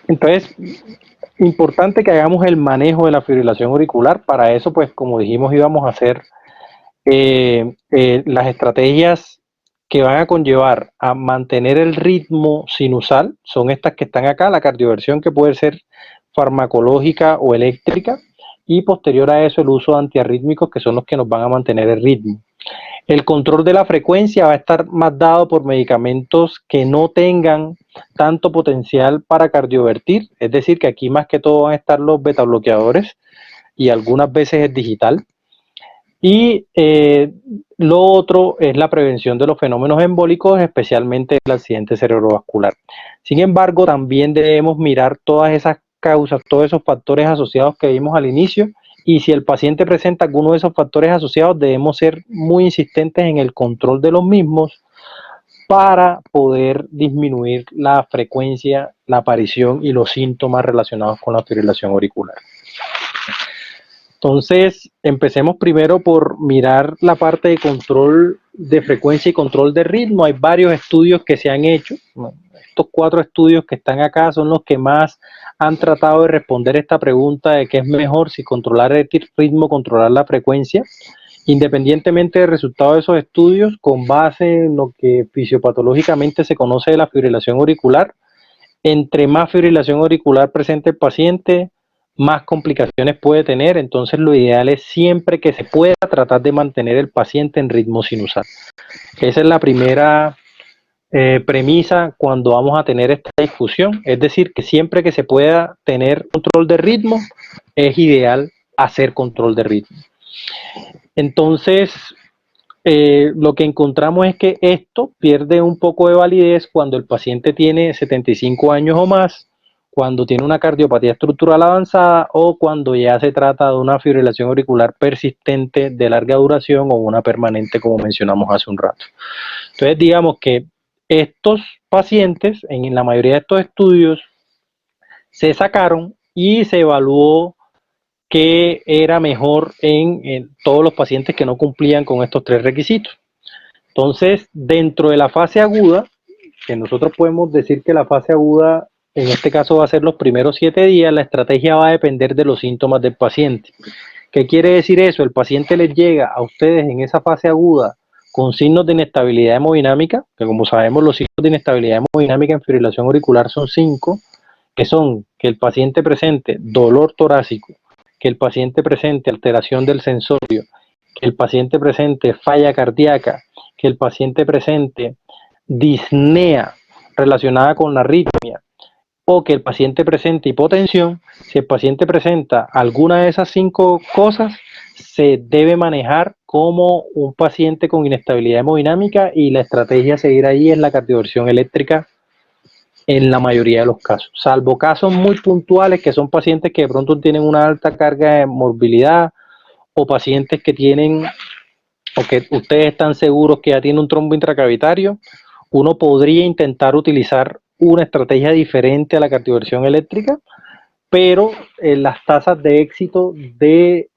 Entonces, importante que hagamos el manejo de la fibrilación auricular. Para eso, pues, como dijimos, íbamos a hacer las estrategias que van a conllevar a mantener el ritmo sinusal. Son estas que están acá, la cardioversión, que puede ser farmacológica o eléctrica, y posterior a eso el uso de antiarrítmicos, que son los que nos van a mantener el ritmo. El control de la frecuencia va a estar más dado por medicamentos que no tengan tanto potencial para cardiovertir, es decir, que aquí más que todo van a estar los beta bloqueadores y algunas veces es digital. Y lo otro es la prevención de los fenómenos embólicos, especialmente el accidente cerebrovascular. Sin embargo, también debemos mirar todas esas causas, todos esos factores asociados que vimos al inicio, y si el paciente presenta alguno de esos factores asociados, debemos ser muy insistentes en el control de los mismos para poder disminuir la frecuencia, la aparición y los síntomas relacionados con la fibrilación auricular. Entonces, empecemos primero por mirar la parte de control de frecuencia y control de ritmo. Hay varios estudios que se han hecho. Estos 4 estudios que están acá son los que más han tratado de responder esta pregunta de qué es mejor, si controlar el ritmo, controlar la frecuencia. Independientemente del resultado de esos estudios, con base en lo que fisiopatológicamente se conoce de la fibrilación auricular, entre más fibrilación auricular presente el paciente, más complicaciones puede tener. Entonces lo ideal es siempre que se pueda tratar de mantener el paciente en ritmo sinusal. Esa es la primera premisa cuando vamos a tener esta discusión, es decir, que siempre que se pueda tener control de ritmo, es ideal hacer control de ritmo. Entonces, lo que encontramos es que esto pierde un poco de validez cuando el paciente tiene 75 años o más, cuando tiene una cardiopatía estructural avanzada o cuando ya se trata de una fibrilación auricular persistente de larga duración o una permanente, como mencionamos hace un rato. Entonces, digamos que estos pacientes, en la mayoría de estos estudios, se sacaron y se evaluó que era mejor en todos los pacientes que no cumplían con estos 3 requisitos. Entonces, dentro de la fase aguda, que nosotros podemos decir que la fase aguda en este caso va a ser los primeros 7 días, la estrategia va a depender de los síntomas del paciente. ¿Qué quiere decir eso? El paciente les llega a ustedes en esa fase aguda con signos de inestabilidad hemodinámica, que como sabemos los signos de inestabilidad hemodinámica en fibrilación auricular son 5, que son que el paciente presente dolor torácico, que el paciente presente alteración del sensorio, que el paciente presente falla cardíaca, que el paciente presente disnea relacionada con la arritmia, o que el paciente presente hipotensión. Si el paciente presenta alguna de esas 5 cosas, se debe manejar como un paciente con inestabilidad hemodinámica y la estrategia a seguir ahí es la cardioversión eléctrica en la mayoría de los casos, salvo casos muy puntuales que son pacientes que de pronto tienen una alta carga de morbilidad o pacientes que tienen o que ustedes están seguros que ya tiene un trombo intracavitario. Uno podría intentar utilizar una estrategia diferente a la cardioversión eléctrica, pero las tasas de éxito de,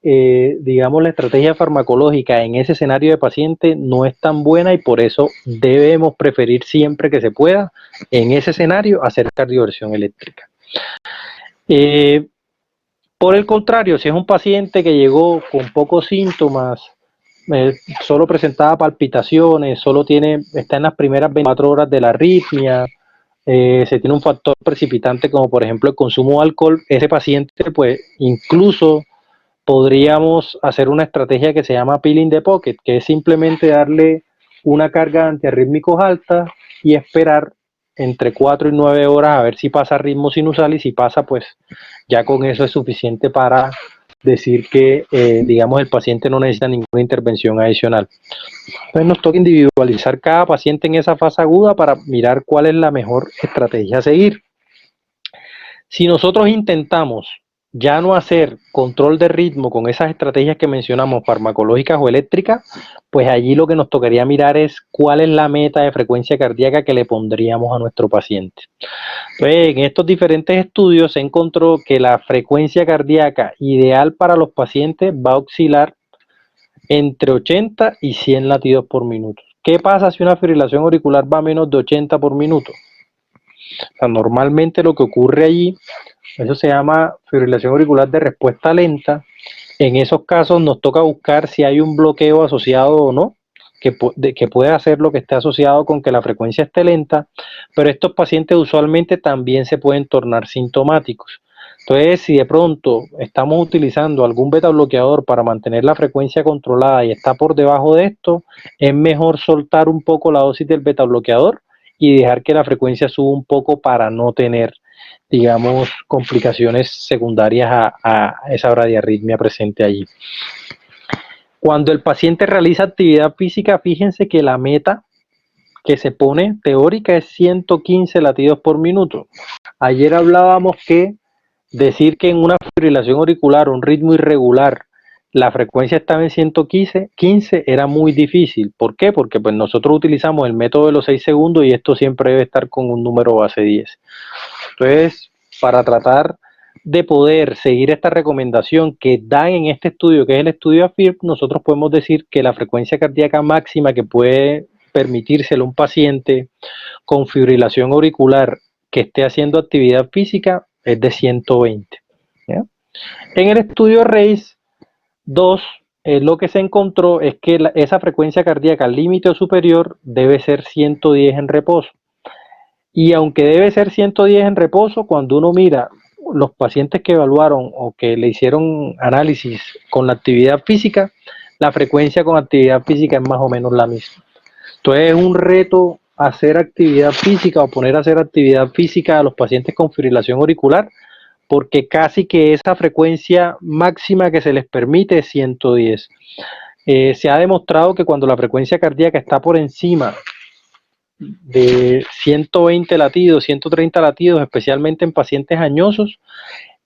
digamos, la estrategia farmacológica en ese escenario de paciente no es tan buena y por eso debemos preferir siempre que se pueda, en ese escenario, hacer cardioversión eléctrica. Por el contrario, si es un paciente que llegó con pocos síntomas, solo presentaba palpitaciones, está en las primeras 24 horas de la arritmia, se tiene un factor precipitante como por ejemplo el consumo de alcohol, ese paciente pues incluso podríamos hacer una estrategia que se llama pill in the pocket, que es simplemente darle una carga de antiarrítmicos alta y esperar entre 4 y 9 horas a ver si pasa ritmo sinusal, y si pasa pues ya con eso es suficiente para decir que digamos el paciente no necesita ninguna intervención adicional. Entonces nos toca individualizar cada paciente en esa fase aguda para mirar cuál es la mejor estrategia a seguir. Si nosotros intentamos ya no hacer control de ritmo con esas estrategias que mencionamos, farmacológicas o eléctricas, pues allí lo que nos tocaría mirar es cuál es la meta de frecuencia cardíaca que le pondríamos a nuestro paciente. Entonces, en estos diferentes estudios se encontró que la frecuencia cardíaca ideal para los pacientes va a oscilar entre 80 y 100 latidos por minuto. ¿Qué pasa si una fibrilación auricular va a menos de 80 por minuto? O sea, normalmente lo que ocurre allí, eso se llama fibrilación auricular de respuesta lenta. En esos casos nos toca buscar si hay un bloqueo asociado o no, que puede hacer lo que esté asociado con que la frecuencia esté lenta, pero estos pacientes usualmente también se pueden tornar sintomáticos. Entonces, si de pronto estamos utilizando algún beta bloqueador para mantener la frecuencia controlada y está por debajo de esto, es mejor soltar un poco la dosis del beta bloqueador y dejar que la frecuencia suba un poco para no tener, digamos, complicaciones secundarias a esa bradiarritmia presente allí. Cuando el paciente realiza actividad física, fíjense que la meta que se pone teórica es 115 latidos por minuto. Ayer hablábamos que decir que en una fibrilación auricular, un ritmo irregular, la frecuencia estaba en 115 era muy difícil. ¿Por qué? Porque pues nosotros utilizamos el método de los 6 segundos y esto siempre debe estar con un número base 10. Entonces, para tratar de poder seguir esta recomendación que dan en este estudio, que es el estudio AFib, nosotros podemos decir que la frecuencia cardíaca máxima que puede permitírselo a un paciente con fibrilación auricular que esté haciendo actividad física es de 120. ¿Ya? En el estudio RACE 2, lo que se encontró es que esa frecuencia cardíaca límite o superior debe ser 110 en reposo. Y aunque debe ser 110 en reposo, cuando uno mira los pacientes que evaluaron o que le hicieron análisis con la actividad física, la frecuencia con actividad física es más o menos la misma. Entonces es un reto hacer actividad física o poner a hacer actividad física a los pacientes con fibrilación auricular, porque casi que esa frecuencia máxima que se les permite es 110. Se ha demostrado que cuando la frecuencia cardíaca está por encima de 120 latidos, 130 latidos, especialmente en pacientes añosos,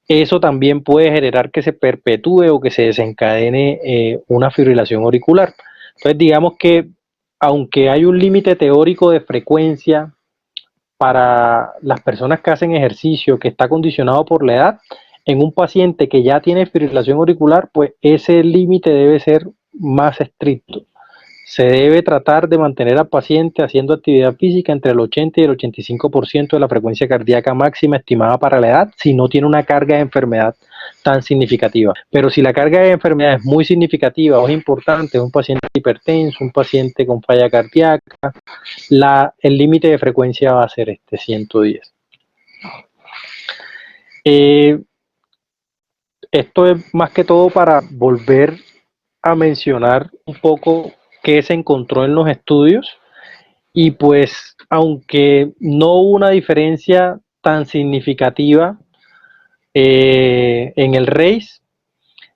eso también puede generar que se perpetúe o que se desencadene una fibrilación auricular. Entonces, digamos que aunque hay un límite teórico de frecuencia para las personas que hacen ejercicio que está condicionado por la edad, en un paciente que ya tiene fibrilación auricular, pues ese límite debe ser más estricto. Se debe tratar de mantener al paciente haciendo actividad física entre el 80 y el 85% de la frecuencia cardíaca máxima estimada para la edad, si no tiene una carga de enfermedad tan significativa. Pero si la carga de enfermedad es muy significativa o es importante, un paciente hipertenso, un paciente con falla cardíaca, el límite de frecuencia va a ser 110. Esto es más que todo para volver a mencionar un poco qué se encontró en los estudios y pues aunque no hubo una diferencia tan significativa en el RACE,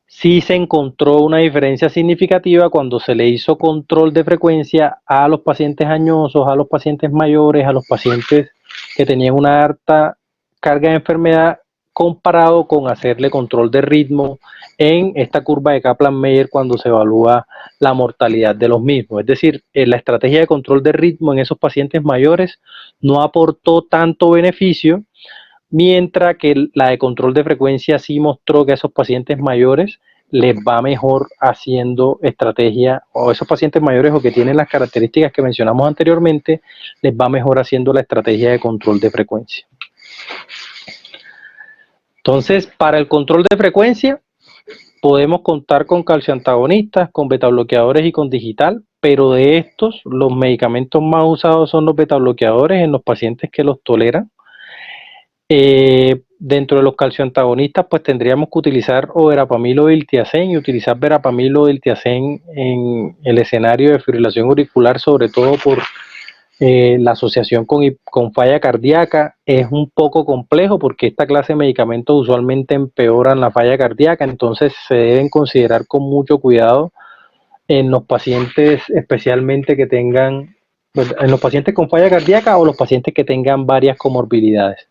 sí se encontró una diferencia significativa cuando se le hizo control de frecuencia a los pacientes añosos, a los pacientes mayores, a los pacientes que tenían una alta carga de enfermedad comparado con hacerle control de ritmo en esta curva de Kaplan-Meier cuando se evalúa la mortalidad de los mismos. Es decir, la estrategia de control de ritmo en esos pacientes mayores no aportó tanto beneficio, mientras que la de control de frecuencia sí mostró que a esos pacientes mayores les va mejor haciendo estrategia, o esos pacientes mayores o que tienen las características que mencionamos anteriormente, les va mejor haciendo la estrategia de control de frecuencia. Entonces, para el control de frecuencia, podemos contar con calcioantagonistas, con betabloqueadores y con digital, pero de estos, los medicamentos más usados son los betabloqueadores en los pacientes que los toleran. Dentro de los calcioantagonistas, pues tendríamos que utilizar o verapamil o diltiazem, y utilizar verapamil o diltiazem en el escenario de fibrilación auricular, sobre todo por la asociación con falla cardíaca. Es un poco complejo porque esta clase de medicamentos usualmente empeoran la falla cardíaca, entonces se deben considerar con mucho cuidado en los pacientes, especialmente que tengan, en los pacientes con falla cardíaca o los pacientes que tengan varias comorbilidades.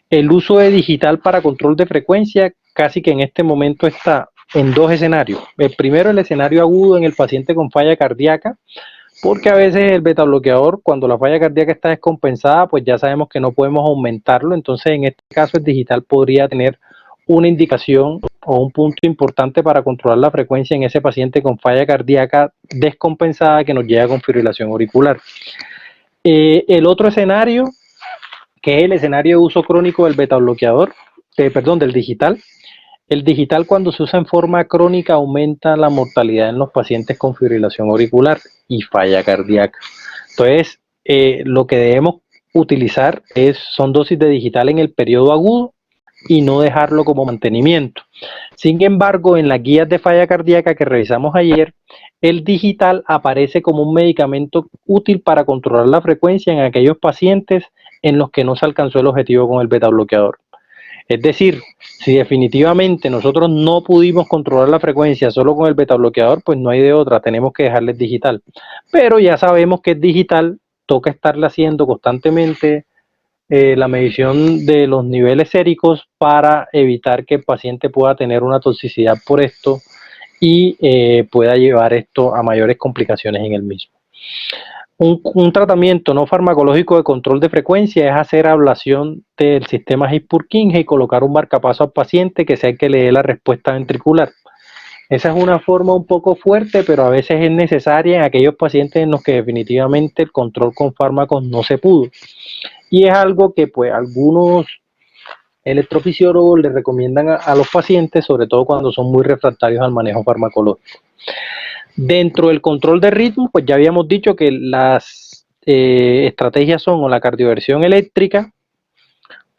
El uso de digital para control de frecuencia casi que en este momento está en dos escenarios. El primero, el escenario agudo en el paciente con falla cardíaca, porque a veces el beta bloqueador, cuando la falla cardíaca está descompensada, pues ya sabemos que no podemos aumentarlo. Entonces, en este caso, el digital podría tener una indicación o un punto importante para controlar la frecuencia en ese paciente con falla cardíaca descompensada que nos llega con fibrilación auricular. El otro escenario que es el escenario de uso crónico del betabloqueador, del digital. El digital, cuando se usa en forma crónica, aumenta la mortalidad en los pacientes con fibrilación auricular y falla cardíaca. Entonces, lo que debemos utilizar son dosis de digital en el periodo agudo y no dejarlo como mantenimiento. Sin embargo, en las guías de falla cardíaca que revisamos ayer, el digital aparece como un medicamento útil para controlar la frecuencia en aquellos pacientes en los que no se alcanzó el objetivo con el betabloqueador. Es decir, si definitivamente nosotros no pudimos controlar la frecuencia solo con el betabloqueador, pues no hay de otra, tenemos que dejarle digital. Pero ya sabemos que es digital, toca estarle haciendo constantemente la medición de los niveles séricos para evitar que el paciente pueda tener una toxicidad por esto y pueda llevar esto a mayores complicaciones en el mismo. Un tratamiento no farmacológico de control de frecuencia es hacer ablación del sistema His-Purkinje y colocar un marcapaso al paciente que sea el que le dé la respuesta ventricular. Esa es una forma un poco fuerte, pero a veces es necesaria en aquellos pacientes en los que definitivamente el control con fármacos no se pudo. Y es algo que pues algunos electrofisiólogos le recomiendan a los pacientes, sobre todo cuando son muy refractarios al manejo farmacológico. Dentro del control de ritmo, pues ya habíamos dicho que las estrategias son o la cardioversión eléctrica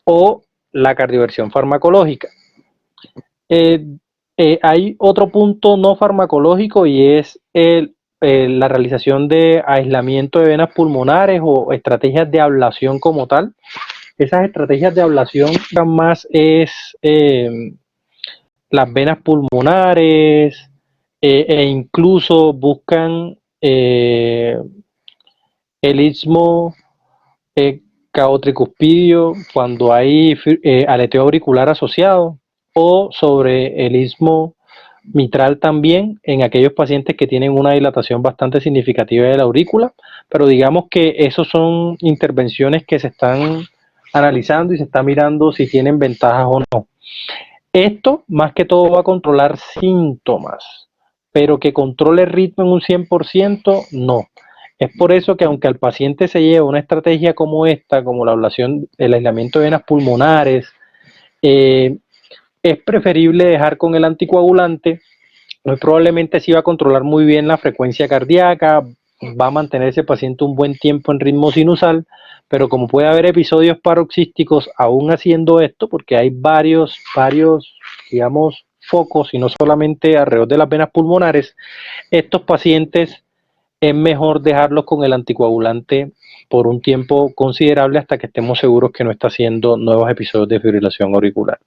o la cardioversión farmacológica. Hay otro punto no farmacológico y es la realización de aislamiento de venas pulmonares o estrategias de ablación como tal. Esas estrategias de ablación más es las venas pulmonares e incluso buscan el istmo caotricuspidio cuando hay aleteo auricular asociado o sobre el istmo mitral también en aquellos pacientes que tienen una dilatación bastante significativa de la aurícula, pero digamos que esos son intervenciones que se están analizando y se está mirando si tienen ventajas o no. Esto más que todo va a controlar síntomas, pero que controle el ritmo en un 100%, no. Es por eso que aunque al paciente se lleva una estrategia como esta, como la ablación, el aislamiento de venas pulmonares, es preferible dejar con el anticoagulante. Muy probablemente sí va a controlar muy bien la frecuencia cardíaca, va a mantener ese paciente un buen tiempo en ritmo sinusal, pero como puede haber episodios paroxísticos aún haciendo esto, porque hay varios, digamos, focos y no solamente alrededor de las venas pulmonares, estos pacientes es mejor dejarlos con el anticoagulante por un tiempo considerable hasta que estemos seguros que no está haciendo nuevos episodios de fibrilación auricular.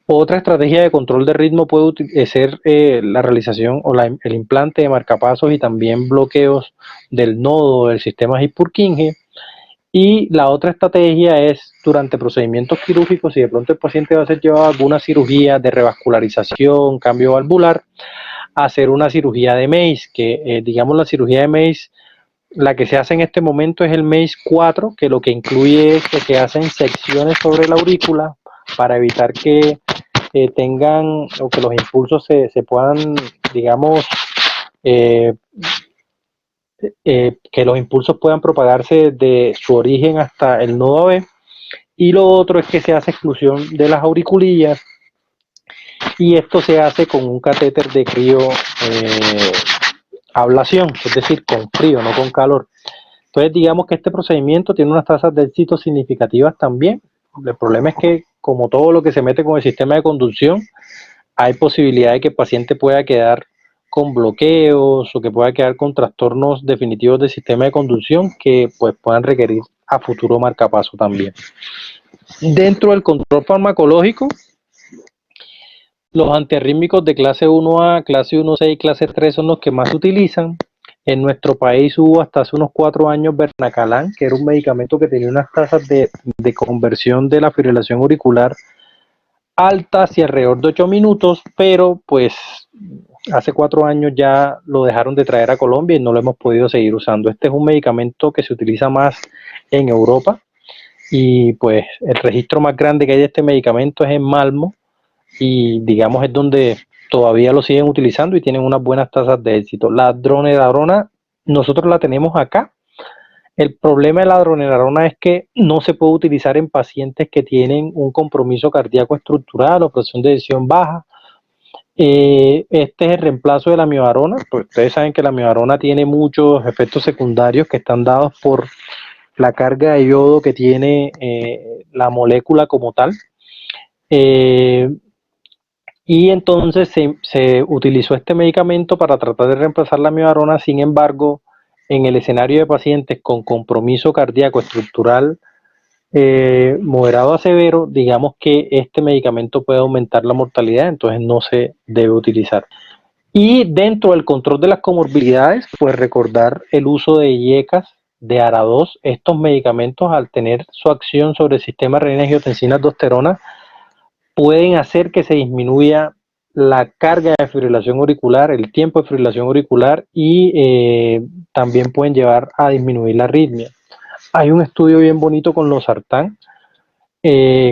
Otra estrategia de control de ritmo puede ser la realización o el implante de marcapasos y también bloqueos del nodo del sistema His-Purkinje. Y la otra estrategia es durante procedimientos quirúrgicos, si de pronto el paciente va a ser llevado a alguna cirugía de revascularización, cambio valvular, hacer una cirugía de MACE, que digamos la cirugía de MACE, la que se hace en este momento es el MACE 4, que lo que incluye es que se hacen secciones sobre la aurícula para evitar que tengan o que los impulsos se puedan, digamos, que los impulsos puedan propagarse desde su origen hasta el nodo AB. Y lo otro es que se hace exclusión de las auriculillas y esto se hace con un catéter de crío ablación, es decir, con frío, no con calor. Entonces digamos que este procedimiento tiene unas tasas de éxito significativas también. El problema es que como todo lo que se mete con el sistema de conducción, hay posibilidad de que el paciente pueda quedar con bloqueos o que pueda quedar con trastornos definitivos del sistema de conducción que pues puedan requerir a futuro marcapaso también. Dentro del control farmacológico, los antiarrítmicos de clase 1A, clase 1C y clase 3 son los que más se utilizan. En nuestro país hubo hasta hace unos 4 años Bernacalán, que era un medicamento que tenía unas tasas de conversión de la fibrilación auricular altas y alrededor de 8 minutos, pero pues hace 4 años ya lo dejaron de traer a Colombia y no lo hemos podido seguir usando. Este es un medicamento que se utiliza más en Europa y pues el registro más grande que hay de este medicamento es en Malmo y digamos es donde todavía lo siguen utilizando y tienen unas buenas tasas de éxito. La dronedarona nosotros la tenemos acá El problema de la dronedarona es que no se puede utilizar en pacientes que tienen un compromiso cardíaco estructural o presión de decisión baja. Este es el reemplazo de la miodarona. Pues ustedes saben que la miodarona tiene muchos efectos secundarios que están dados por la carga de yodo que tiene la molécula como tal. Y entonces se utilizó este medicamento para tratar de reemplazar la miodarona. Sin embargo, en el escenario de pacientes con compromiso cardíaco estructural moderado a severo, digamos que este medicamento puede aumentar la mortalidad, entonces no se debe utilizar. Y dentro del control de las comorbilidades, pues recordar el uso de IECAS, de ARA2. Estos medicamentos, al tener su acción sobre el sistema renina-angiotensina-aldosterona, pueden hacer que se disminuya la carga de fibrilación auricular, el tiempo de fibrilación auricular, y también pueden llevar a disminuir la arritmia. Hay un estudio bien bonito con losartán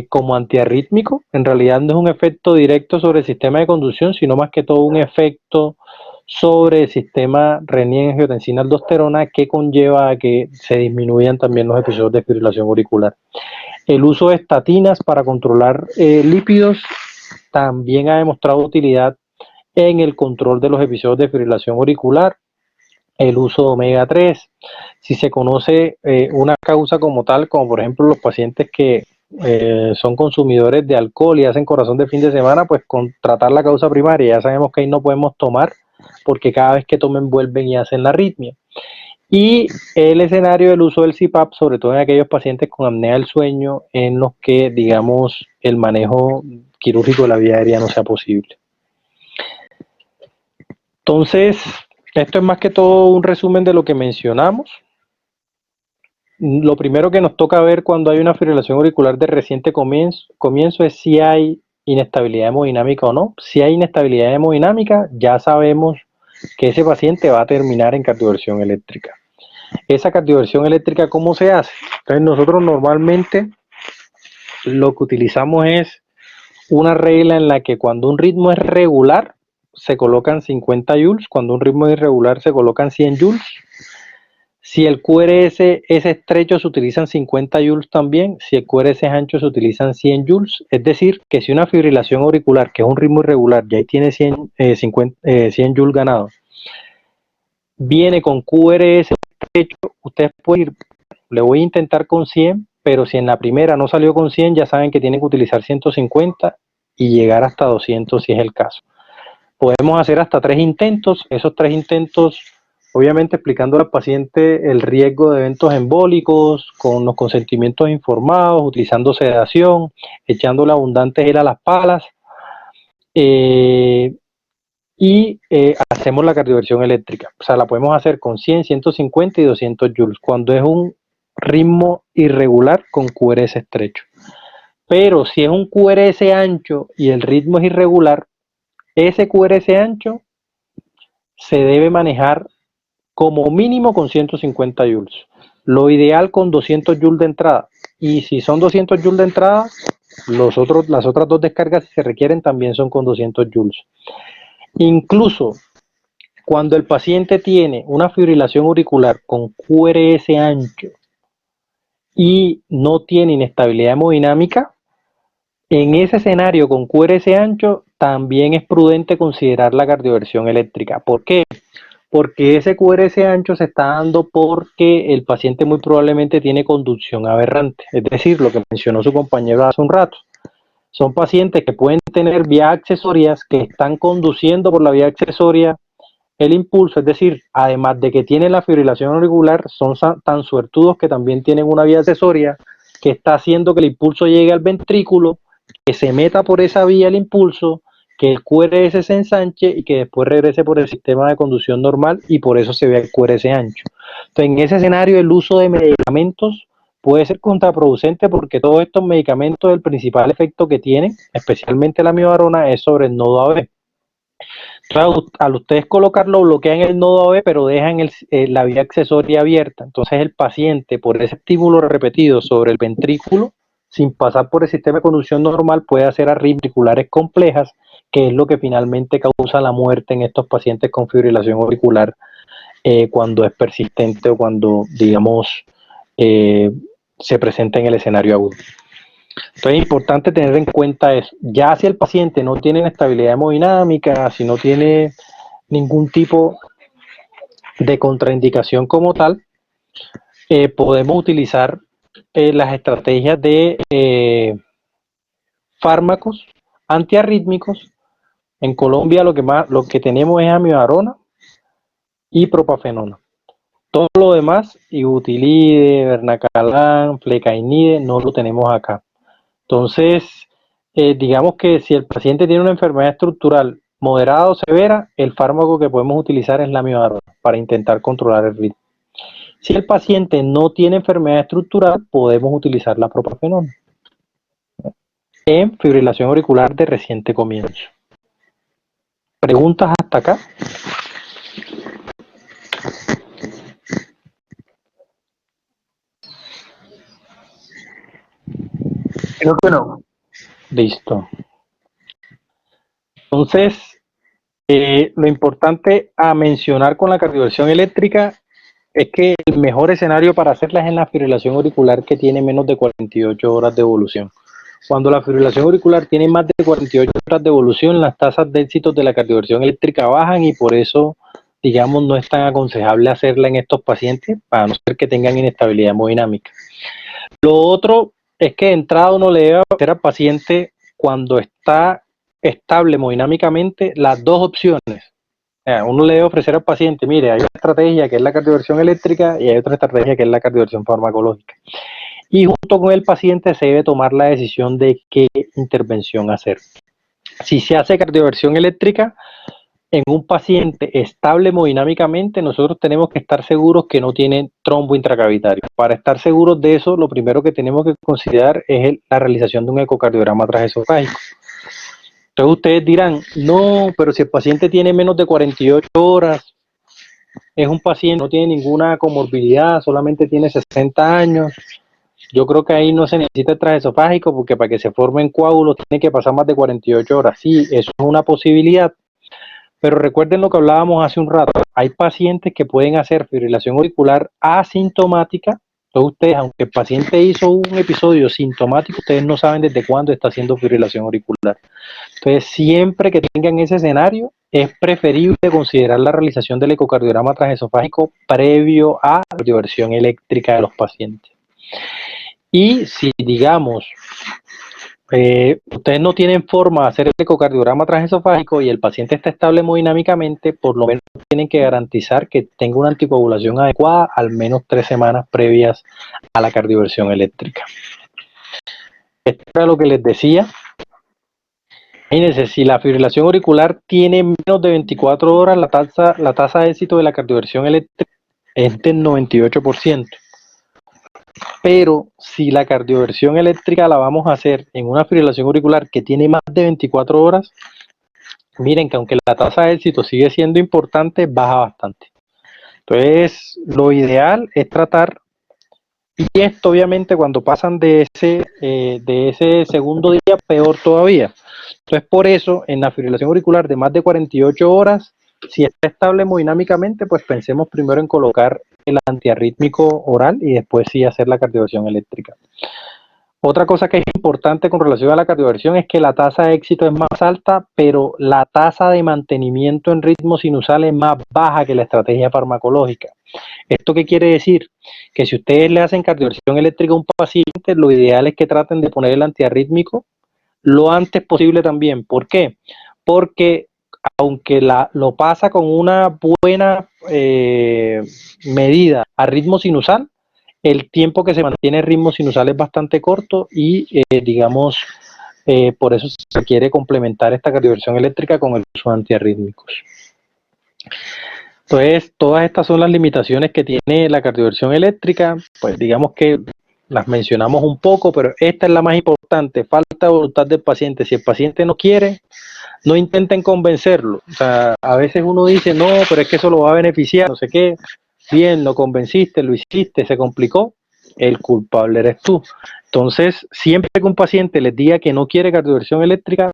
como antiarrítmico. En realidad no es un efecto directo sobre el sistema de conducción, sino más que todo un efecto sobre el sistema renina-angiotensina-aldosterona que conlleva a que se disminuyan también los episodios de fibrilación auricular. El uso de estatinas para controlar lípidos también ha demostrado utilidad en el control de los episodios de fibrilación auricular. El uso de omega 3, si se conoce una causa como tal, como por ejemplo los pacientes que son consumidores de alcohol y hacen corazón de fin de semana, pues con tratar la causa primaria. Ya sabemos que ahí no podemos tomar porque cada vez que tomen vuelven y hacen la arritmia. Y el escenario del uso del CPAP, sobre todo en aquellos pacientes con apnea del sueño, en los que, digamos, el manejo quirúrgico de la vía aérea no sea posible. Entonces, esto es más que todo un resumen de lo que mencionamos. Lo primero que nos toca ver cuando hay una fibrilación auricular de reciente comienzo es si hay inestabilidad hemodinámica o no. Si hay inestabilidad hemodinámica, ya sabemos que ese paciente va a terminar en cardioversión eléctrica. Esa cardioversión eléctrica, ¿cómo se hace? Entonces nosotros normalmente lo que utilizamos es una regla en la que cuando un ritmo es regular se colocan 50 joules, cuando un ritmo es irregular se colocan 100 joules. Si el QRS es estrecho se utilizan 50 joules también, si el QRS es ancho se utilizan 100 joules, es decir, que si una fibrilación auricular, que es un ritmo irregular, ya ahí tiene 100 joules ganados, viene con QRS estrecho, ustedes pueden ir, le voy a intentar con 100, pero si en la primera no salió con 100, ya saben que tienen que utilizar 150 y llegar hasta 200 si es el caso. Podemos hacer hasta 3 intentos, esos 3 intentos obviamente explicando al paciente el riesgo de eventos embólicos, con los consentimientos informados, utilizando sedación, echándole abundante gel a las palas, hacemos la cardioversión eléctrica. O sea, la podemos hacer con 100, 150 y 200 joules, cuando es un ritmo irregular con QRS estrecho. Pero si es un QRS ancho y el ritmo es irregular, ese QRS ancho se debe manejar como mínimo con 150 joules. Lo ideal con 200 joules de entrada. Y si son 200 joules de entrada, las otras dos descargas que se requieren también son con 200 joules. Incluso cuando el paciente tiene una fibrilación auricular con QRS ancho y no tiene inestabilidad hemodinámica, en ese escenario con QRS ancho también es prudente considerar la cardioversión eléctrica. ¿Por qué? Porque ese QRS ancho se está dando porque el paciente muy probablemente tiene conducción aberrante, es decir, lo que mencionó su compañero hace un rato. Son pacientes que pueden tener vías accesorias que están conduciendo por la vía accesoria el impulso, es decir, además de que tienen la fibrilación auricular, son tan suertudos que también tienen una vía accesoria que está haciendo que el impulso llegue al ventrículo, que se meta por esa vía el impulso, que el QRS se ensanche y que después regrese por el sistema de conducción normal y por eso se ve el QRS ancho. Entonces, en ese escenario el uso de medicamentos puede ser contraproducente porque todos estos medicamentos, el principal efecto que tienen, especialmente la miodarona, es sobre el nodo AB. Entonces, al ustedes colocarlo, bloquean el nodo AB, pero dejan la vía accesoria abierta. Entonces, el paciente, por ese estímulo repetido sobre el ventrículo, sin pasar por el sistema de conducción normal, puede hacer arritmias auriculares complejas, que es lo que finalmente causa la muerte en estos pacientes con fibrilación auricular cuando es persistente o cuando, digamos, eh, se presenta en el escenario agudo. Entonces es importante tener en cuenta eso. Ya si el paciente no tiene inestabilidad hemodinámica, si no tiene ningún tipo de contraindicación como tal, podemos utilizar las estrategias de fármacos antiarrítmicos. En Colombia lo que tenemos es amiodarona y propafenona. Todo lo demás, ibutilide, vernacalán, flecainide, no lo tenemos acá. Entonces, digamos que si el paciente tiene una enfermedad estructural moderada o severa, el fármaco que podemos utilizar es la amiodarona para intentar controlar el ritmo. Si el paciente no tiene enfermedad estructural, podemos utilizar la propafenona en fibrilación auricular de reciente comienzo. ¿Preguntas hasta acá? Creo que no. Listo. Entonces, lo importante a mencionar con la cardioversión eléctrica es que el mejor escenario para hacerla es en la fibrilación auricular que tiene menos de 48 horas de evolución. Cuando la fibrilación auricular tiene más de 48 horas de evolución, las tasas de éxito de la cardioversión eléctrica bajan y por eso, digamos, no es tan aconsejable hacerla en estos pacientes, para no ser que tengan inestabilidad hemodinámica. Lo otro es que de entrada uno le debe hacer al paciente cuando está estable hemodinámicamente las dos opciones. Uno le debe ofrecer al paciente, mire, hay una estrategia que es la cardioversión eléctrica y hay otra estrategia que es la cardioversión farmacológica. Y junto con el paciente se debe tomar la decisión de qué intervención hacer. Si se hace cardioversión eléctrica en un paciente estable hemodinámicamente, nosotros tenemos que estar seguros que no tiene trombo intracavitario. Para estar seguros de eso, lo primero que tenemos que considerar es la realización de un ecocardiograma transesofágico. Entonces ustedes dirán, no, pero si el paciente tiene menos de 48 horas, es un paciente que no tiene ninguna comorbilidad, solamente tiene 60 años, yo creo que ahí no se necesita el transesofágico porque para que se formen coágulos tiene que pasar más de 48 horas. Sí, eso es una posibilidad, pero recuerden lo que hablábamos hace un rato. Hay pacientes que pueden hacer fibrilación auricular asintomática. Entonces ustedes, aunque el paciente hizo un episodio sintomático, ustedes no saben desde cuándo está haciendo fibrilación auricular. Entonces, siempre que tengan ese escenario, es preferible considerar la realización del ecocardiograma transesofágico previo a la cardioversión eléctrica de los pacientes. Y si, digamos, ustedes no tienen forma de hacer el ecocardiograma transesofágico y el paciente está estable hemodinámicamente, por lo menos tienen que garantizar que tenga una anticoagulación adecuada al menos 3 semanas previas a la cardioversión eléctrica. Esto era lo que les decía. Imagínense, si la fibrilación auricular tiene menos de 24 horas, la tasa de éxito de la cardioversión eléctrica es del 98%. Pero si la cardioversión eléctrica la vamos a hacer en una fibrilación auricular que tiene más de 24 horas, miren que aunque la tasa de éxito sigue siendo importante, baja bastante. Entonces, lo ideal es tratar, y esto obviamente cuando pasan de ese segundo día, peor todavía. Entonces, por eso, en la fibrilación auricular de más de 48 horas, si está estable hemodinámicamente, pues pensemos primero en colocar el antiarrítmico oral y después sí hacer la cardioversión eléctrica. Otra cosa que es importante con relación a la cardioversión es que la tasa de éxito es más alta, pero la tasa de mantenimiento en ritmo sinusal es más baja que la estrategia farmacológica. ¿Esto qué quiere decir? Que si ustedes le hacen cardioversión eléctrica a un paciente, lo ideal es que traten de poner el antiarrítmico lo antes posible también. ¿Por qué? Porque aunque lo pasa con una buena medida a ritmo sinusal, el tiempo que se mantiene el ritmo sinusal es bastante corto y digamos, por eso se quiere complementar esta cardioversión eléctrica con el uso de antiarrítmicos. Entonces, todas estas son las limitaciones que tiene la cardioversión eléctrica, pues digamos que las mencionamos un poco, pero esta es la más importante, falta de voluntad del paciente. Si el paciente no quiere, no intenten convencerlo. O sea, a veces uno dice, no, pero es que eso lo va a beneficiar, no sé qué. Bien, lo convenciste, lo hiciste, se complicó, el culpable eres tú. Entonces, siempre que un paciente les diga que no quiere cardioversión eléctrica,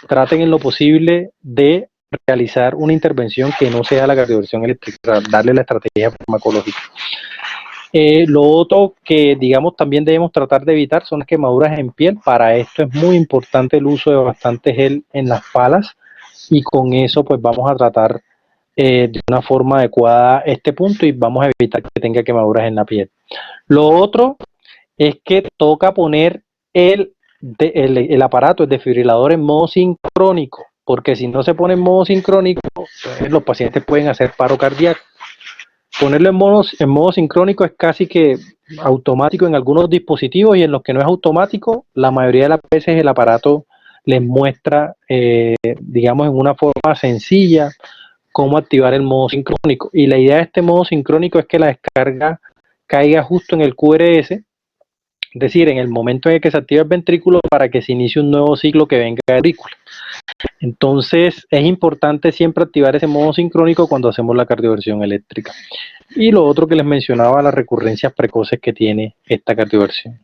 traten en lo posible de realizar una intervención que no sea la cardioversión eléctrica, darle la estrategia farmacológica. Lo otro que, digamos, también debemos tratar de evitar son las quemaduras en piel. Para esto es muy importante el uso de bastante gel en las palas y con eso pues vamos a tratar de una forma adecuada este punto y vamos a evitar que tenga quemaduras en la piel. Lo otro es que toca poner el aparato, el desfibrilador en modo sincrónico, porque si no se pone en modo sincrónico, pues, los pacientes pueden hacer paro cardíaco. Ponerlo en modo sincrónico es casi que automático en algunos dispositivos y en los que no es automático, la mayoría de las veces el aparato les muestra, digamos, en una forma sencilla cómo activar el modo sincrónico. Y la idea de este modo sincrónico es que la descarga caiga justo en el QRS, es decir, en el momento en el que se activa el ventrículo para que se inicie un nuevo ciclo que venga de ventrículo. Entonces es importante siempre activar ese modo sincrónico cuando hacemos la cardioversión eléctrica. Y lo otro que les mencionaba, las recurrencias precoces que tiene esta cardioversión.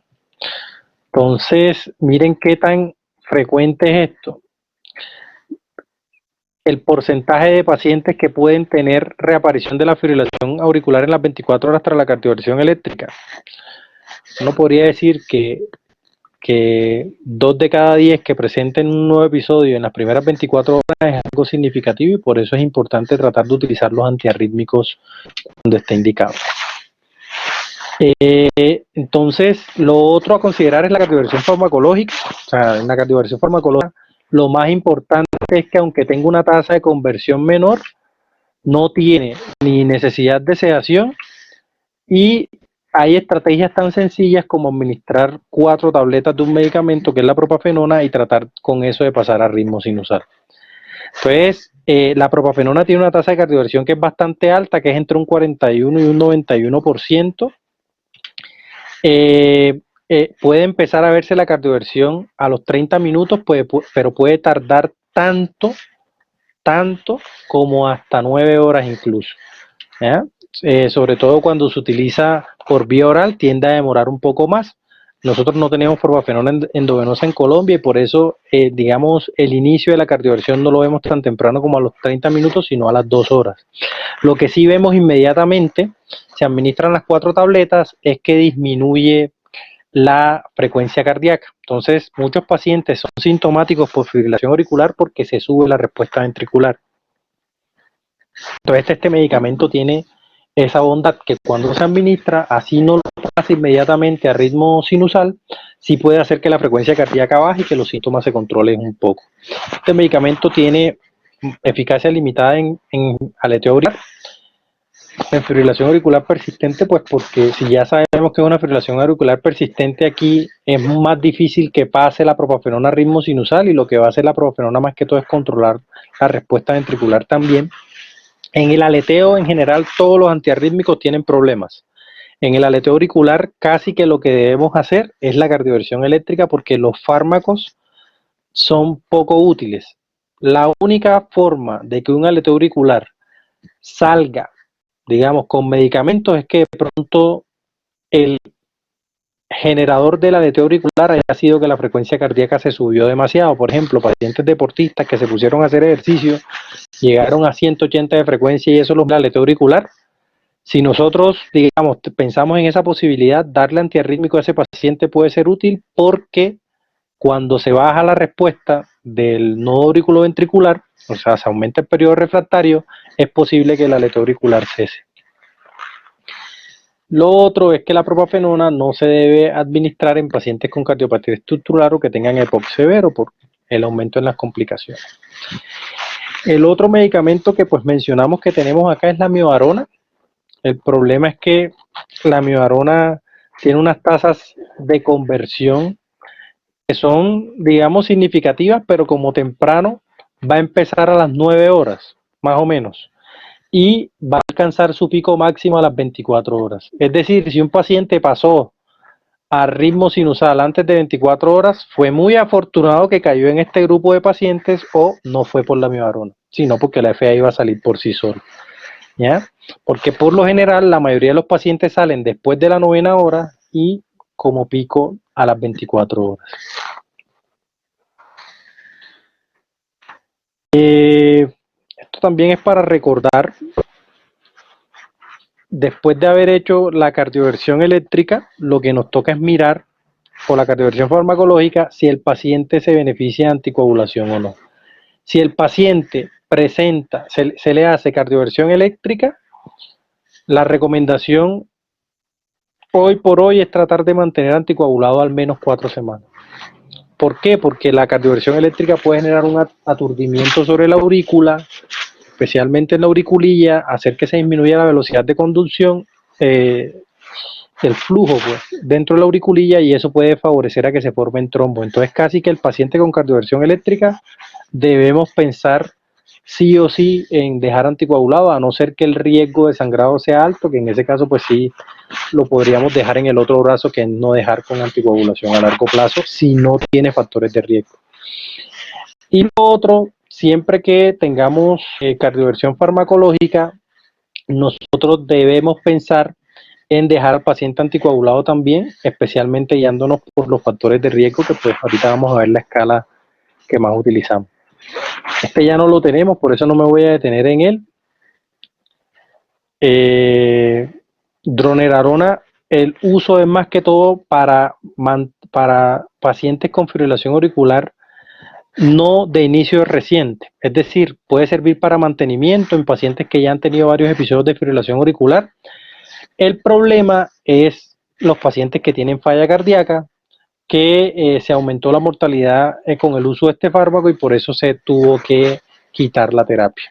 Entonces, miren qué tan frecuente es esto. El porcentaje de pacientes que pueden tener reaparición de la fibrilación auricular en las 24 horas tras la cardioversión eléctrica. Uno podría decir que 2 de cada 10 que presenten un nuevo episodio en las primeras 24 horas es algo significativo y por eso es importante tratar de utilizar los antiarrítmicos cuando esté indicado. Entonces, lo otro a considerar es la cardioversión farmacológica. O sea, en la cardioversión farmacológica, lo más importante es que aunque tenga una tasa de conversión menor, no tiene ni necesidad de sedación y hay estrategias tan sencillas como administrar 4 tabletas de un medicamento que es la propafenona y tratar con eso de pasar a ritmo sinusal. Entonces, la propafenona tiene una tasa de cardioversión que es bastante alta, que es entre un 41 y un 91%. Puede empezar a verse la cardioversión a los 30 minutos, pero puede tardar tanto como hasta 9 horas incluso. Sobre todo cuando se utiliza por vía oral, tiende a demorar un poco más. Nosotros no tenemos propafenona endovenosa en Colombia y por eso, digamos, el inicio de la cardioversión no lo vemos tan temprano como a los 30 minutos, sino a las 2 horas. Lo que sí vemos inmediatamente, se administran las 4 tabletas, es que disminuye la frecuencia cardíaca. Entonces, muchos pacientes son sintomáticos por fibrilación auricular porque se sube la respuesta ventricular. Entonces, este medicamento tiene esa bondad que cuando se administra, así no lo pasa inmediatamente a ritmo sinusal, sí puede hacer que la frecuencia cardíaca baje y que los síntomas se controlen un poco. Este medicamento tiene eficacia limitada en aleteo auricular. En fibrilación auricular persistente, pues porque si ya sabemos que es una fibrilación auricular persistente, aquí es más difícil que pase la propafenona a ritmo sinusal y lo que va a hacer la propafenona más que todo es controlar la respuesta ventricular también. En el aleteo en general todos los antiarrítmicos tienen problemas. En el aleteo auricular casi que lo que debemos hacer es la cardioversión eléctrica porque los fármacos son poco útiles. La única forma de que un aleteo auricular salga, digamos, con medicamentos es que de pronto el generador del aleteo auricular haya sido que la frecuencia cardíaca se subió demasiado. Por ejemplo, pacientes deportistas que se pusieron a hacer ejercicio llegaron a 180 de frecuencia y eso es el aleteo auricular. Si nosotros, digamos, pensamos en esa posibilidad, darle antiarrítmico a ese paciente puede ser útil porque cuando se baja la respuesta del nodo auriculoventricular, o sea, se aumenta el periodo refractario, es posible que el aleteo auricular cese. Lo otro es que la propafenona no se debe administrar en pacientes con cardiopatía estructural o que tengan EPOC severo por el aumento en las complicaciones. El otro medicamento que pues mencionamos que tenemos acá es la miodarona. El problema es que la miodarona tiene unas tasas de conversión que son, digamos, significativas, pero como temprano va a empezar a las 9 horas, más o menos, y va a alcanzar su pico máximo a las 24 horas. Es decir, si un paciente pasó a ritmo sinusal antes de 24 horas, fue muy afortunado que cayó en este grupo de pacientes o no fue por la miodarona, sino porque la FA iba a salir por sí sola. ¿Ya? Porque por lo general la mayoría de los pacientes salen después de la 9ª hora y como pico a las 24 horas. Esto también es para recordar después de haber hecho la cardioversión eléctrica, lo que nos toca es mirar por la cardioversión farmacológica si el paciente se beneficia de anticoagulación o no. Si el paciente presenta, se le hace cardioversión eléctrica, la recomendación hoy por hoy es tratar de mantener anticoagulado al menos 4 semanas. ¿Por qué? Porque la cardioversión eléctrica puede generar un aturdimiento sobre la aurícula, especialmente en la auriculilla, hacer que se disminuya la velocidad de conducción, el flujo pues, dentro de la auriculilla, y eso puede favorecer a que se formen trombos. Entonces casi que el paciente con cardioversión eléctrica debemos pensar sí o sí en dejar anticoagulado, a no ser que el riesgo de sangrado sea alto, que en ese caso pues sí lo podríamos dejar en el otro brazo, que es no dejar con anticoagulación a largo plazo si no tiene factores de riesgo. Y lo otro, siempre que tengamos cardioversión farmacológica, nosotros debemos pensar en dejar al paciente anticoagulado también, especialmente guiándonos por los factores de riesgo, que pues ahorita vamos a ver la escala que más utilizamos. Este ya no lo tenemos, por eso no me voy a detener en él. Dronedarona, el uso es más que todo para pacientes con fibrilación auricular no de inicio reciente, es decir, puede servir para mantenimiento en pacientes que ya han tenido varios episodios de fibrilación auricular. El problema es los pacientes que tienen falla cardíaca, que se aumentó la mortalidad con el uso de este fármaco y por eso se tuvo que quitar la terapia.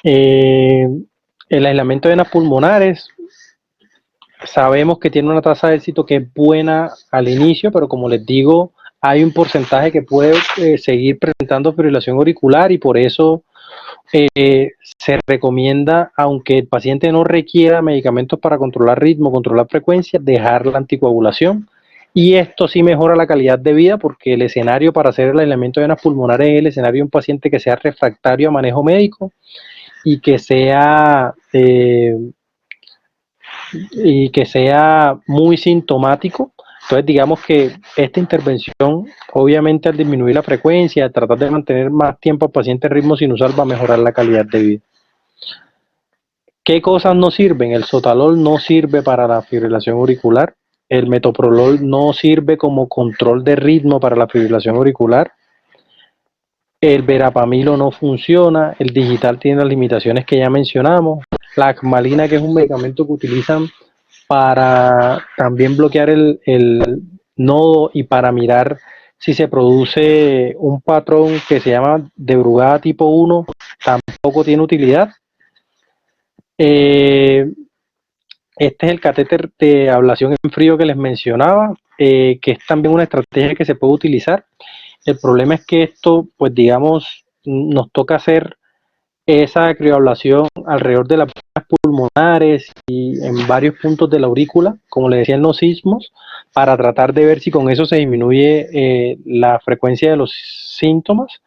El aislamiento de venas pulmonares, sabemos que tiene una tasa de éxito que es buena al inicio, pero como les digo, hay un porcentaje que puede seguir presentando fibrilación auricular y por eso se recomienda, aunque el paciente no requiera medicamentos para controlar ritmo, controlar frecuencia, dejar la anticoagulación. Y esto sí mejora la calidad de vida porque el escenario para hacer el aislamiento de venas pulmonares es el escenario de un paciente que sea refractario a manejo médico y que sea muy sintomático. Entonces digamos que esta intervención, obviamente al disminuir la frecuencia, al tratar de mantener más tiempo al paciente en ritmo sinusal, va a mejorar la calidad de vida. ¿Qué cosas no sirven? El sotalol no sirve para la fibrilación auricular, el metoprolol no sirve como control de ritmo para la fibrilación auricular, el verapamilo no funciona, el digital tiene las limitaciones que ya mencionamos, la acmalina, que es un medicamento que utilizan para también bloquear el nodo y para mirar si se produce un patrón que se llama de Brugada tipo 1, tampoco tiene utilidad. Este es el catéter de ablación en frío que les mencionaba, que es también una estrategia que se puede utilizar. El problema es que esto, pues digamos, nos toca hacer esa crioablación alrededor de las pulmonares y en varios puntos de la aurícula, como le decía en los sismos, para tratar de ver si con eso se disminuye la frecuencia de los síntomas,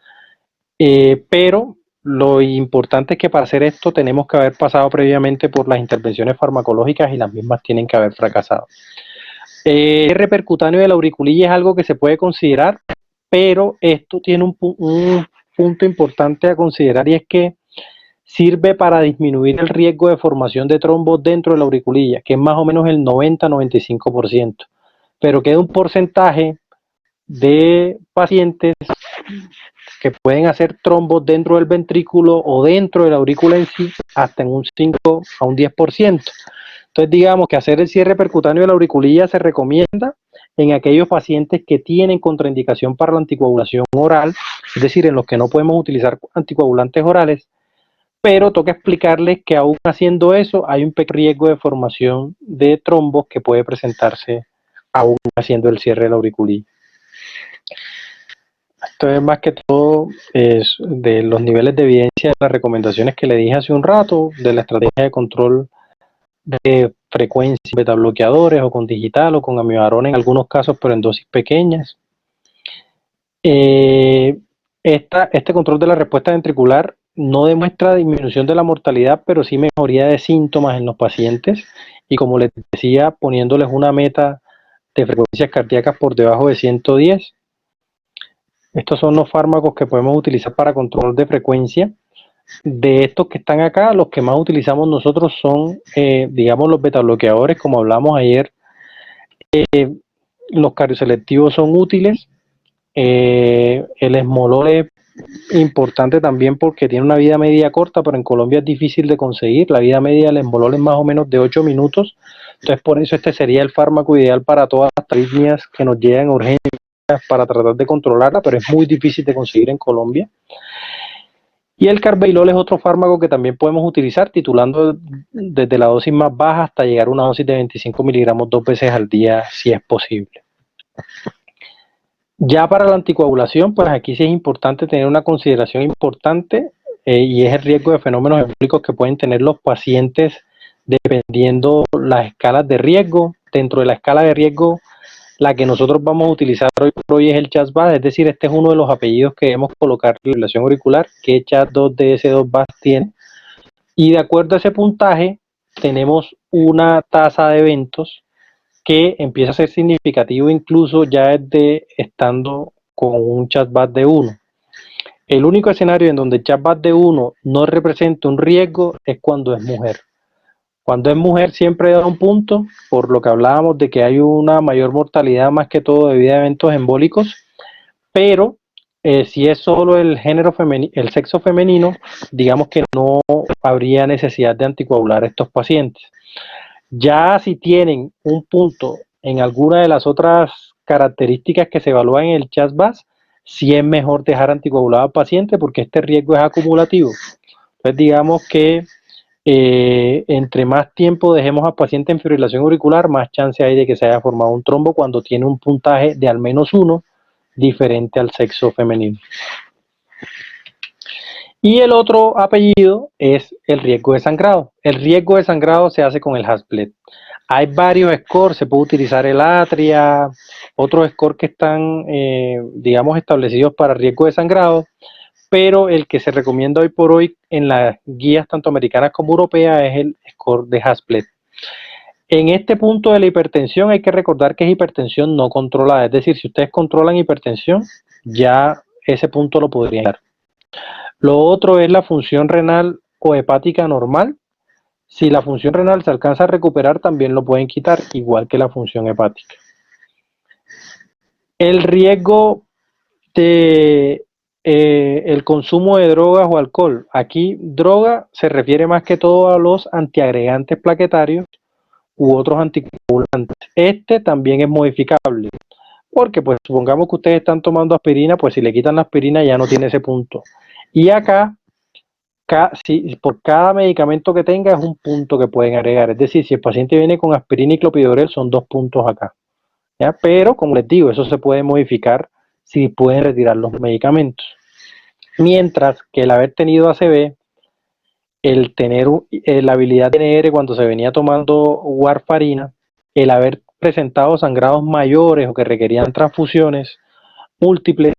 pero lo importante es que para hacer esto tenemos que haber pasado previamente por las intervenciones farmacológicas y las mismas tienen que haber fracasado. El cierre percutáneo de la auriculilla es algo que se puede considerar, pero esto tiene un punto importante a considerar y es que sirve para disminuir el riesgo de formación de trombos dentro de la auriculilla, que es más o menos el 90-95%, pero queda un porcentaje de pacientes que pueden hacer trombos dentro del ventrículo o dentro de la aurícula en sí, hasta en un 5 a un 10%. Entonces digamos que hacer el cierre percutáneo de la auriculilla se recomienda en aquellos pacientes que tienen contraindicación para la anticoagulación oral, es decir, en los que no podemos utilizar anticoagulantes orales, pero toca explicarles que aún haciendo eso hay un pequeño riesgo de formación de trombos que puede presentarse aún haciendo el cierre de la auriculilla. Esto es más que todo de los niveles de evidencia de las recomendaciones que le dije hace un rato, de la estrategia de control de frecuencia, beta bloqueadores o con digital o con amibarona en algunos casos, pero en dosis pequeñas. Este control de la respuesta ventricular no demuestra disminución de la mortalidad, pero sí mejoría de síntomas en los pacientes y, como les decía, poniéndoles una meta de frecuencias cardíacas por debajo de 110. Estos son los fármacos que podemos utilizar para control de frecuencia. de estos que están acá, los que más utilizamos nosotros son, digamos, los betabloqueadores, como hablamos ayer. Los cardioselectivos son útiles. El esmolol es importante también porque tiene una vida media corta, pero en Colombia es difícil de conseguir. La vida media del esmolol es más o menos de 8 minutos. Entonces, por eso este sería el fármaco ideal para todas las arritmias que nos llegan a urgencias para tratar de controlarla, pero es muy difícil de conseguir en Colombia. Y el carvedilol es otro fármaco que también podemos utilizar, titulando desde la dosis más baja hasta llegar a una dosis de 25 miligramos 2 veces al día, si es posible. Ya para la anticoagulación, pues aquí sí es importante tener una consideración importante y es el riesgo de fenómenos embólicos que pueden tener los pacientes dependiendo las escalas de riesgo. Dentro de la escala de riesgo, la que nosotros vamos a utilizar hoy por hoy es el CHAS-VAS, es decir, este es uno de los apellidos que debemos colocar en la fibrilación auricular, que CHAS-2DS2-VAS tiene. Y de acuerdo a ese puntaje, tenemos una tasa de eventos que empieza a ser significativo incluso ya desde estando con un CHAS-VAS de 1. El único escenario en donde el CHAS-VAS de 1 no representa un riesgo es cuando es mujer. Cuando es mujer siempre da un punto, por lo que hablábamos de que hay una mayor mortalidad más que todo debido a eventos embólicos, pero si es solo el género femenino, el sexo femenino, digamos que no habría necesidad de anticoagular a estos pacientes. Ya si tienen un punto en alguna de las otras características que se evalúan en el CHAS-VAS, sí es mejor dejar anticoagulado al paciente porque este riesgo es acumulativo. Entonces digamos que entre más tiempo dejemos al paciente en fibrilación auricular, más chance hay de que se haya formado un trombo cuando tiene un puntaje de al menos 1 diferente al sexo femenino. Y el otro apellido es el riesgo de sangrado. El riesgo de sangrado se hace con el Hasbled. Hay varios scores, se puede utilizar el Atria, otros scores que están, digamos, establecidos para riesgo de sangrado, pero el que se recomienda hoy por hoy en las guías tanto americanas como europeas es el score de Hasbled. En este punto de la hipertensión hay que recordar que es hipertensión no controlada, es decir, si ustedes controlan hipertensión, ya ese punto lo podrían dar. Lo otro es la función renal o hepática normal. Si la función renal se alcanza a recuperar, también lo pueden quitar, igual que la función hepática. El riesgo de el consumo de drogas o alcohol. Aquí droga se refiere más que todo a los antiagregantes plaquetarios u otros anticoagulantes. Este también es modificable, porque pues supongamos que ustedes están tomando aspirina, pues si le quitan la aspirina ya no tiene ese punto. Y acá, si por cada medicamento que tenga es un punto que pueden agregar. Es decir, si el paciente viene con aspirina y clopidogrel son 2 puntos acá. ¿Ya? Pero, como les digo, eso se puede modificar si pueden retirar los medicamentos. Mientras que el haber tenido ACV, el tener la habilidad de NR cuando se venía tomando warfarina, el haber presentado sangrados mayores o que requerían transfusiones múltiples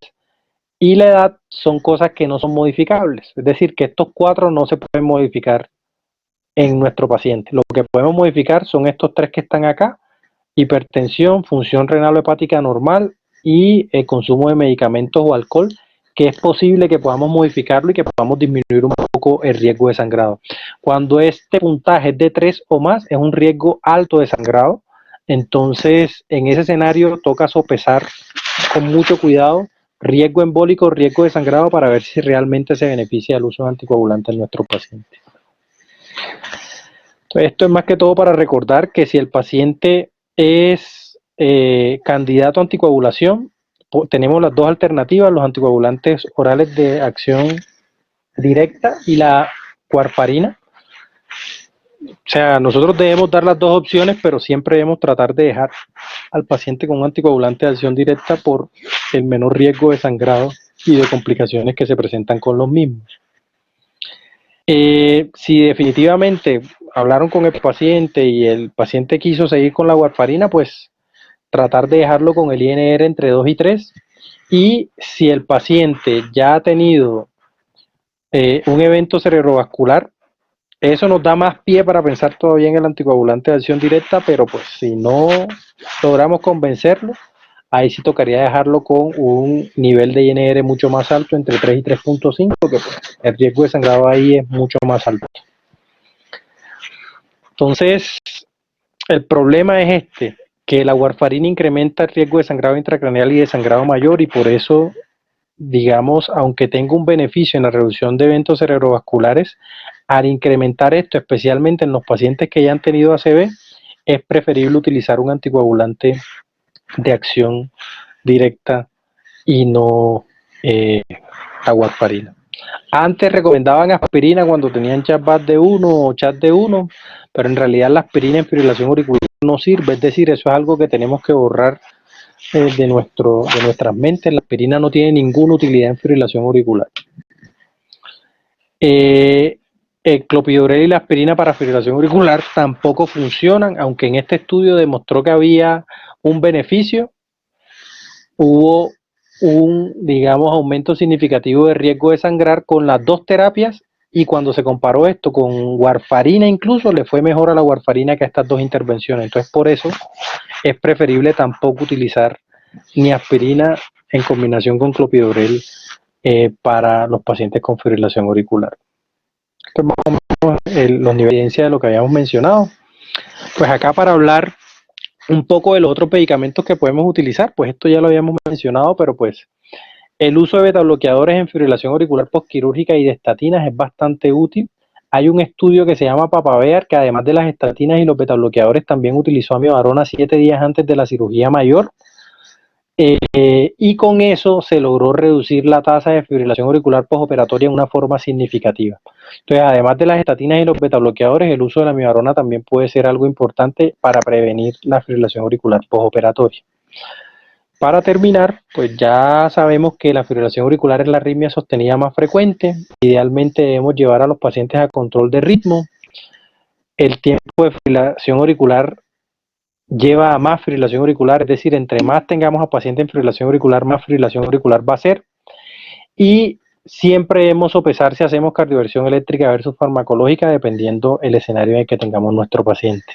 y la edad son cosas que no son modificables. Es decir, que estos 4 no se pueden modificar en nuestro paciente. Lo que podemos modificar son estos 3 que están acá: hipertensión, función renal o hepática normal y el consumo de medicamentos o alcohol, que es posible que podamos modificarlo y que podamos disminuir un poco el riesgo de sangrado. Cuando este puntaje es de 3 o más, es un riesgo alto de sangrado. Entonces, en ese escenario toca sopesar con mucho cuidado riesgo embólico, riesgo de sangrado, para ver si realmente se beneficia del uso de anticoagulantes en nuestros pacientes. Entonces, esto es más que todo para recordar que si el paciente es candidato a anticoagulación, tenemos las dos alternativas: los anticoagulantes orales de acción directa y la warfarina. O sea, nosotros debemos dar las dos opciones, pero siempre debemos tratar de dejar al paciente con un anticoagulante de acción directa por el menor riesgo de sangrado y de complicaciones que se presentan con los mismos. Si definitivamente hablaron con el paciente y el paciente quiso seguir con la warfarina, pues tratar de dejarlo con el INR entre 2 y 3. Y si el paciente ya ha tenido un evento cerebrovascular, eso nos da más pie para pensar todavía en el anticoagulante de acción directa, pero pues si no logramos convencerlo, ahí sí tocaría dejarlo con un nivel de INR mucho más alto, entre 3 y 3.5, porque pues, el riesgo de sangrado ahí es mucho más alto. Entonces, el problema es que la warfarina incrementa el riesgo de sangrado intracraneal y de sangrado mayor, y por eso, digamos, aunque tenga un beneficio en la reducción de eventos cerebrovasculares, al incrementar esto, especialmente en los pacientes que ya han tenido ACV, es preferible utilizar un anticoagulante de acción directa y no la warfarina. Antes recomendaban aspirina cuando tenían chatbot de 1 o chat de 1, pero en realidad la aspirina en fibrilación auricular no sirve, es decir, eso es algo que tenemos que borrar de nuestras mentes. La aspirina no tiene ninguna utilidad en fibrilación auricular. El clopidogrel y la aspirina para fibrilación auricular tampoco funcionan, aunque en este estudio demostró que había un beneficio. Hubo un, digamos, aumento significativo de riesgo de sangrar con las dos terapias, y cuando se comparó esto con warfarina incluso, le fue mejor a la warfarina que a estas dos intervenciones. Entonces, por eso es preferible tampoco utilizar ni aspirina en combinación con clopidogrel para los pacientes con fibrilación auricular. Esto es más o menos los niveles de evidencia de lo que habíamos mencionado. Pues acá, para hablar un poco de los otros medicamentos que podemos utilizar, pues esto ya lo habíamos mencionado, pero pues el uso de betabloqueadores en fibrilación auricular postquirúrgica y de estatinas es bastante útil. Hay un estudio que se llama Papaver, que además de las estatinas y los betabloqueadores también utilizó amiodarona 7 días antes de la cirugía mayor, y con eso se logró reducir la tasa de fibrilación auricular postoperatoria en una forma significativa. Entonces, además de las estatinas y los betabloqueadores, el uso de la amiodarona también puede ser algo importante para prevenir la fibrilación auricular postoperatoria. Para terminar, pues ya sabemos que la fibrilación auricular es la arritmia sostenida más frecuente. Idealmente debemos llevar a los pacientes a control de ritmo. El tiempo de fibrilación auricular lleva a más fibrilación auricular, es decir, entre más tengamos a pacientes en fibrilación auricular, más fibrilación auricular va a ser. Y siempre debemos sopesar si hacemos cardioversión eléctrica versus farmacológica, dependiendo el escenario en el que tengamos nuestro paciente.